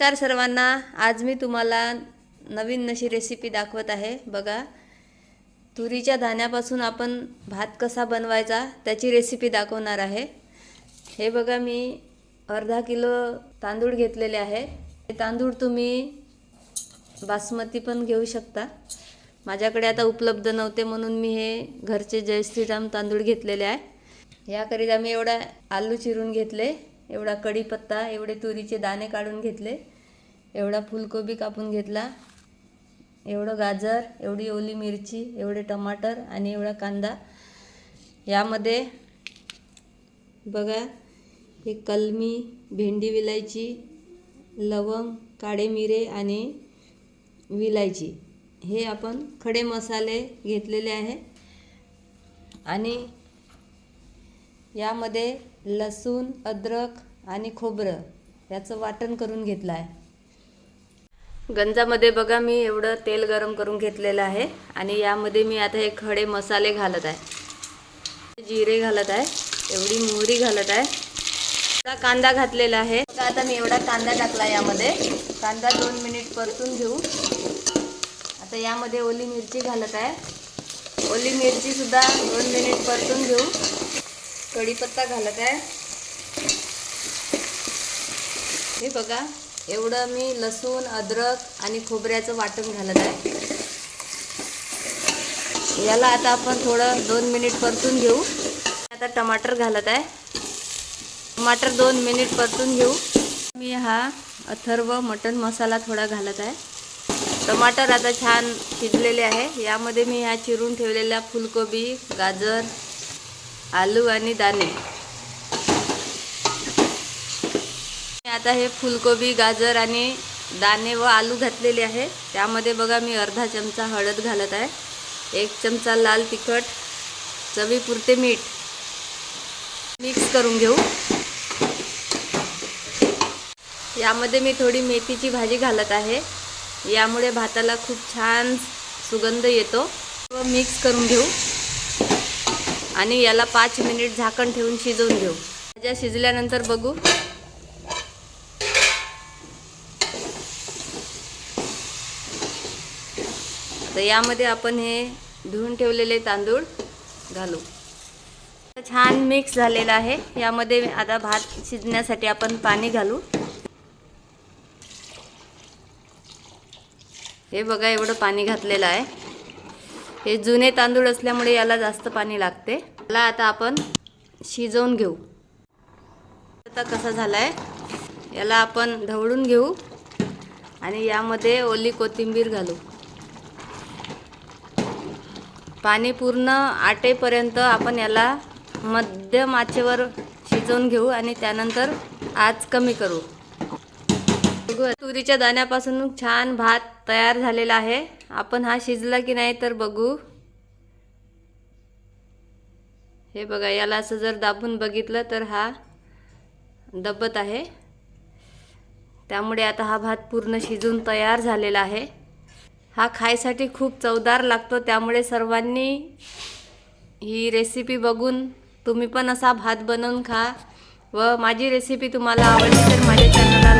नमस्कार सर्वांना। आज मी तुम्हाला नवीन अशी रेसिपी दाखवत आहे। बघा, तुरीच्या दाण्यापासून आपण भात कसा बनवायचा त्याची रेसिपी दाखवणार आहे। हे बघा, मी अर्धा किलो तांदूळ घेतलेले आहे। हे तांदूळ तुम्ही बासमती पण घेऊ शकता। माझ्याकडे आता उपलब्ध नव्हते म्हणून मी हे घरचे जय श्रीराम तांदूळ घेतलेले आहे। याकरिता मी एवढा आलू चिरून घेतले, एवढा कढीपत्ता, एवढे तुरीचे दाणे काढून घेतले, एवढा फुलकोबी कापून घेतला, एवढं गाजर, एवढी ओली मिरची, एवढे टमाटर आणि एवढा कांदा। यामध्ये बघा, हे कलमी, भेंडी विलायची, लवंग, काळे मिरे आणि विलायची, हे आपण खडे मसाले घेतलेले आहे। आणि यामध्ये लसूण, अद्रक आणि खोबरं याचं वाटण करून घेतलं आहे। गंजामध्ये बघा, मी एवढं तेल गरम करून घेतलेलं आहे आणि यामध्ये मी आता हे खडे मसाले घालत आहे। जिरे घालत आहे, एवढी मोहरी घालत आहे, आता कांदा घातलेला आहे। आता मी एवढा कांदा टाकला यामध्ये। कांदा 2 मिनिट परतून घेऊ। आता यामध्ये ओली मिरची घालत आहे, ओली मिरची सुद्धा 2 मिनिट परतून घेऊ। कढीपत्ता घालत आहे। हे बघा, एवढं मी लसूण, अद्रक आणि खोबऱ्याचं वाटण घालत आहे। याला आता आपण थोडं 2 मिनिट परतून घेऊ। आता टमाटर घालत आहे, टमाटर 2 मिनिट परतून घेऊ। मी हा अथर्व मटण मसाला थोडा घालत आहे। टमाटर आता छान शिजलेले आहे। यामध्ये मी ह्या चिरून ठेवलेल्या फुलकोबी, गाजर, आलू आणि दाणे, आता हे फुलकोबी, गाजर आणि दाणे व आलू घातलेले आहे। त्यामध्ये बघा, मी अर्धा चमचा हळद घालत आहे, 1 चमचा लाल तिखट, चवीपुरते मीठ, मिक्स करून घेऊ। यामध्ये मी थोडी मेथीची भाजी घालत आहे, यामुळे भाताला खूप छान सुगंध येतो। व मिक्स करून घेऊ आणि याला 5 मिनिट झाकण ठेवून शिजवून घेऊ। भाज्या शिजल्यानंतर बघू। तर यामध्ये आपण हे धुवून ठेवलेले तांदूळ घालू। छान मिक्स झालेला आहे। यामध्ये आता भात शिजण्यासाठी आपण पाणी घालू। हे बघा, एवढं पाणी घातलेलं आहे। हे जुने तांदूळ असल्यामुळे याला जास्त पाणी लागते। याला आता आपण शिजवून घेऊ। आता कसा झालाय, याला आपण ढवळून घेऊ आणि यामध्ये ओली कोथिंबीर घालू। पाणी पूर्ण आटेपर्यंत आपण याला मध्यम आचेवर शिजवून घेऊ आणि त्यानंतर आच कमी करू। तुरीच्या दाण्यापासून छान भात तयार झालेला आहे। आपण हा शिजला की नाही तर बघू। हे बघा, याला असं जर दाबून बघितलं तर हा दबत आहे, त्यामुळे आता हा भात पूर्ण शिजून तयार झालेला आहे। हा खायसाठी खूप चवदार लागतो, त्यामुळे सर्वांनी ही रेसिपी बघून तुम्ही पण असा भात बनवून खा। व माझी रेसिपी तुम्हाला आवडली तर माझ्या चॅनलला